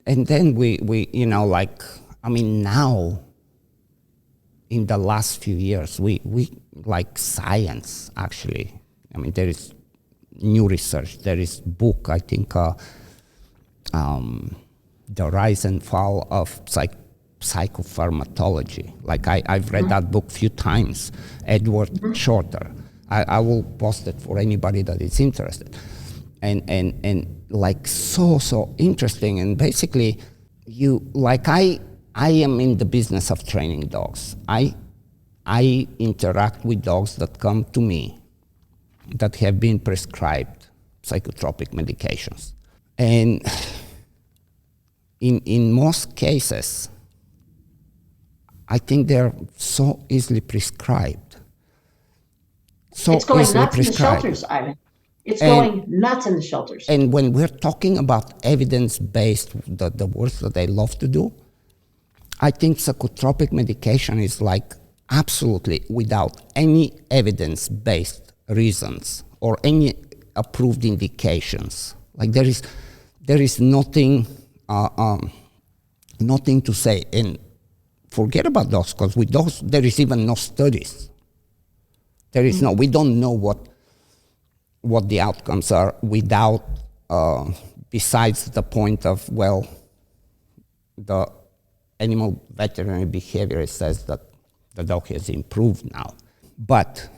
And then we now, in the last few years, we like science, actually. I mean, there is new research. There is book, I think, The Rise and Fall of Psychopharmacology. Like, I've read that book a few times, Edward Shorter. I will post it for anybody that is interested. And like, so interesting. And basically, I am in the business of training dogs. I interact with dogs that come to me that have been prescribed psychotropic medications. And in most cases, I think they're so easily prescribed. It's going nuts in the shelters, Ivan. It's going nuts in the shelters. And when we're talking about evidence-based, the words that I love to do, I think psychotropic medication is like absolutely without any evidence-based reasons or any approved indications. Like there is nothing to say. And forget about those, because with those there is even no studies. There is we don't know what the outcomes are without, besides the point of, well, the animal veterinary behaviorist says that the dog has improved now. But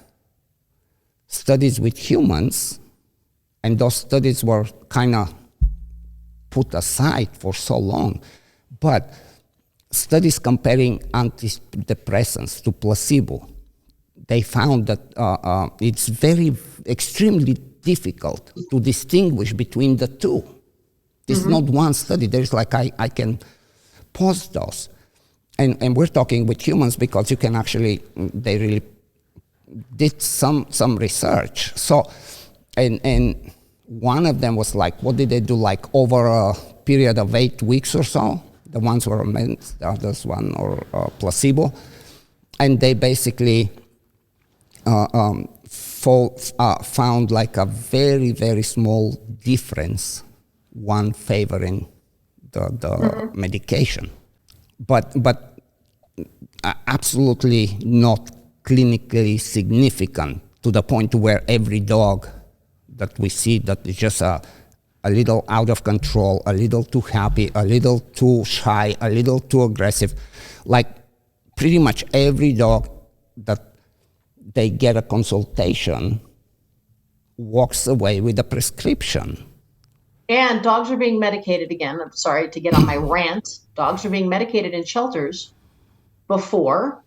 studies with humans, and those studies were kind of put aside for so long, but studies comparing antidepressants to placebo, they found that it's extremely difficult to distinguish between the two. It's not one study. There's like, I can pause those. And we're talking with humans because you can actually, they really did some research. So, and one of them was like, what did they do, like over a period of 8 weeks or so? The ones were meds, the others one or placebo. And they basically found like a very, very small difference, one favoring the medication. But absolutely not clinically significant to the point where every dog that we see that is just a little out of control, a little too happy, a little too shy, a little too aggressive, like pretty much every dog that they get a consultation walks away with a prescription. And dogs are being medicated again. I'm sorry to get on my rant. Dogs are being medicated in shelters before,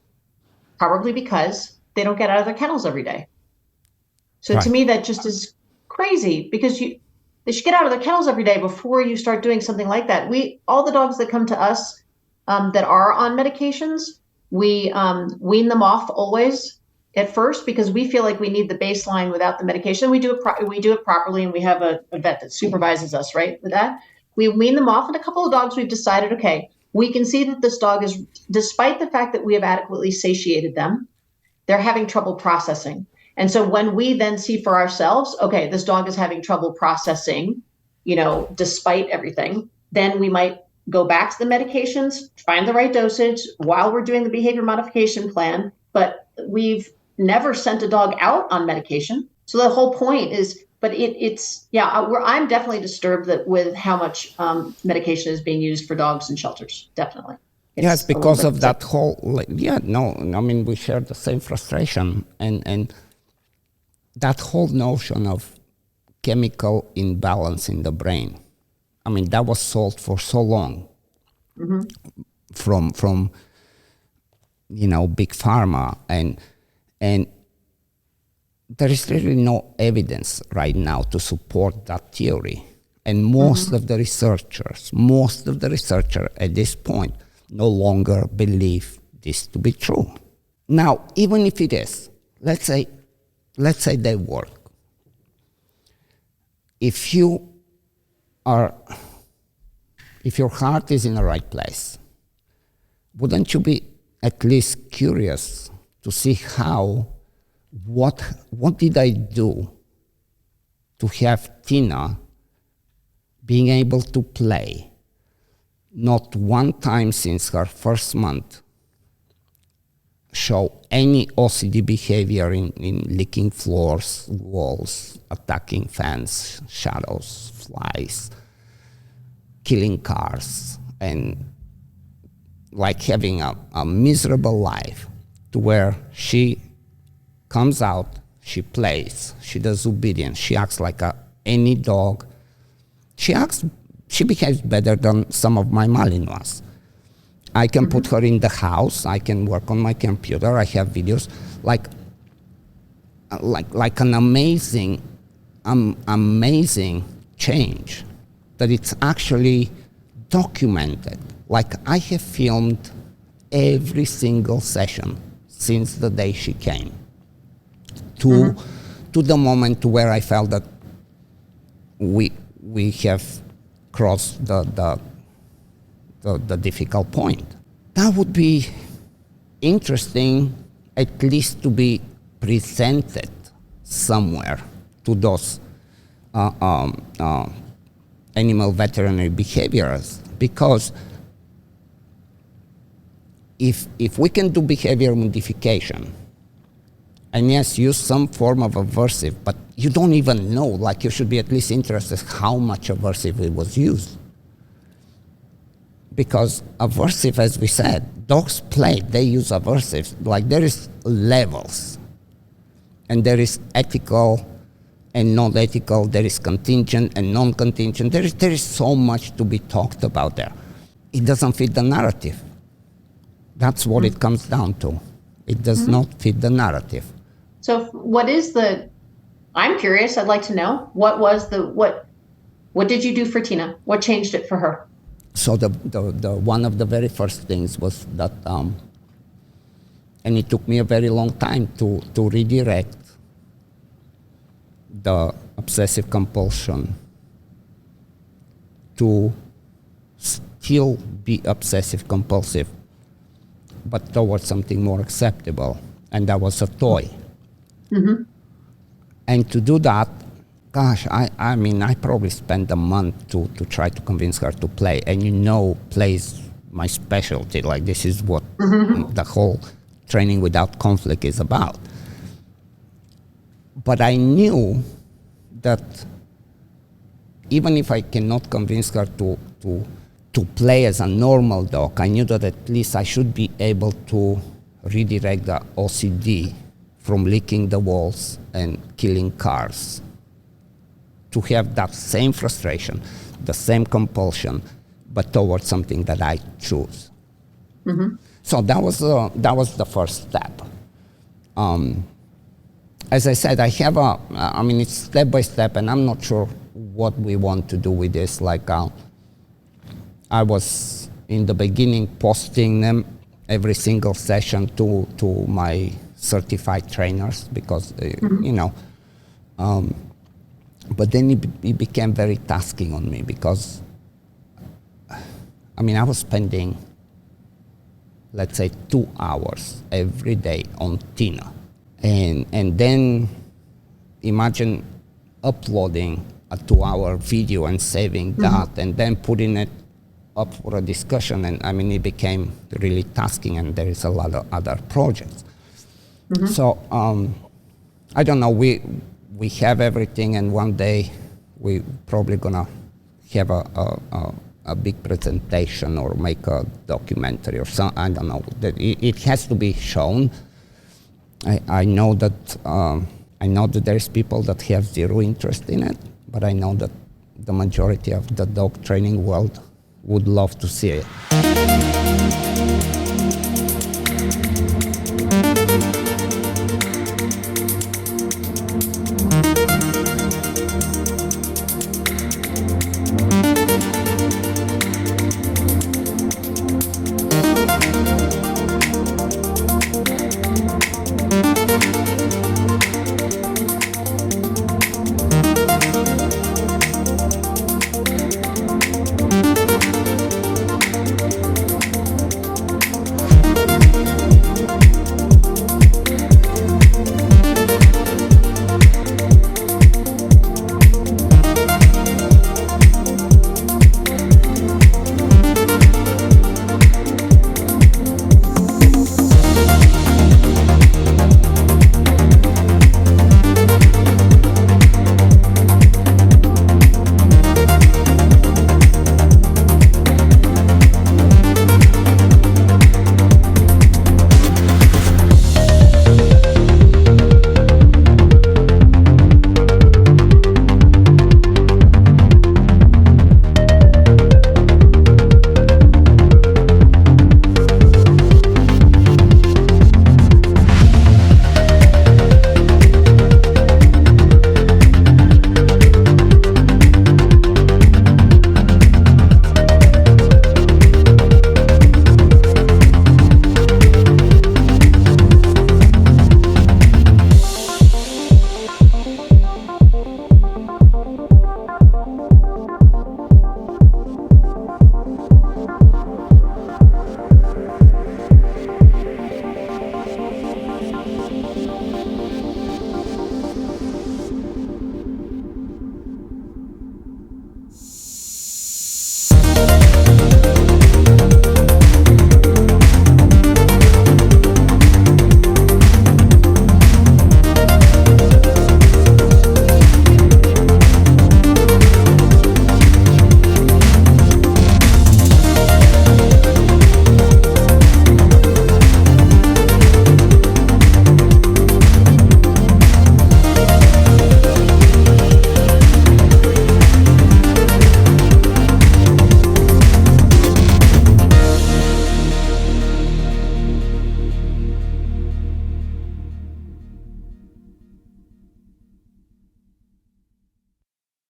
probably because they don't get out of their kennels every day. So to me, that just is crazy, because they should get out of their kennels every day before you start doing something like that. All the dogs that come to us that are on medications, we wean them off always at first, because we feel like we need the baseline without the medication. We do it properly, and we have a vet that supervises us, right, with that. We wean them off, and a couple of dogs we've decided, okay, we can see that this dog is, despite the fact that we have adequately satiated them, they're having trouble processing. And so when we then see for ourselves, okay, this dog is having trouble processing, despite everything, then we might go back to the medications, find the right dosage while we're doing the behavior modification plan. But we've never sent a dog out on medication. So the whole point is, but I'm definitely disturbed with how much medication is being used for dogs in shelters. Definitely. Yes, because of that whole, we share the same frustration. And that whole notion of chemical imbalance in the brain, that was solved for so long from big pharma, and there is really no evidence right now to support that theory. And most of the researchers at this point no longer believe this to be true. Now, even if it is, let's say they work. If your heart is in the right place, wouldn't you be at least curious to see what did I do to have Tina being able to play, not one time since her first month show any OCD behavior in licking floors, walls, attacking fans, shadows, flies, killing cars, and like having a miserable life, to where she comes out, she plays, she does obedience, she acts like any dog. She behaves better than some of my Malinois. I can put her in the house, I can work on my computer, I have videos, like an amazing change, that it's actually documented. Like, I have filmed every single session since the day she came to the moment where I felt that we have crossed the difficult point. That would be interesting, at least to be presented somewhere to those animal veterinary behaviorists, because if we can do behavior modification, and yes, use some form of aversive, but you don't even know, like, you should be at least interested how much aversive it was used. Because aversive, as we said, dogs play, they use aversive. Like, there is levels, and there is ethical and non-ethical, there is contingent and non-contingent. There is so much to be talked about there. It doesn't fit the narrative. That's what it comes down to. It does not fit the narrative. So I'm curious, I'd like to know, what did you do for Tina? What changed it for her? So the one of the very first things was that, and it took me a very long time to redirect the obsessive compulsion to still be obsessive compulsive, but towards something more acceptable, and that was a toy. And to do that, gosh, I mean, I probably spent a month to try to convince her to play. And play is my specialty. Like, this is what the whole training without conflict is about. But I knew that even if I cannot convince her to play as a normal dog, I knew that at least I should be able to redirect the OCD from licking the walls and killing cars, to have that same frustration, the same compulsion, but towards something that I choose. So that was the first step. As I said, it's step by step, and I'm not sure what we want to do with this. Like, I was in the beginning posting them every single session to my certified trainers, because but then it became very tasking on me, because I was spending, let's say, 2 hours every day on Tina, and then imagine uploading a 2-hour video and saving that, and then putting it up for a discussion, and it became really tasking, and there is a lot of other projects. So I don't know, we have everything, and one day we probably gonna have a big presentation or make a documentary or something. I don't know. It has to be shown. I know that there's people that have zero interest in it, but I know that the majority of the dog training world would love to see it.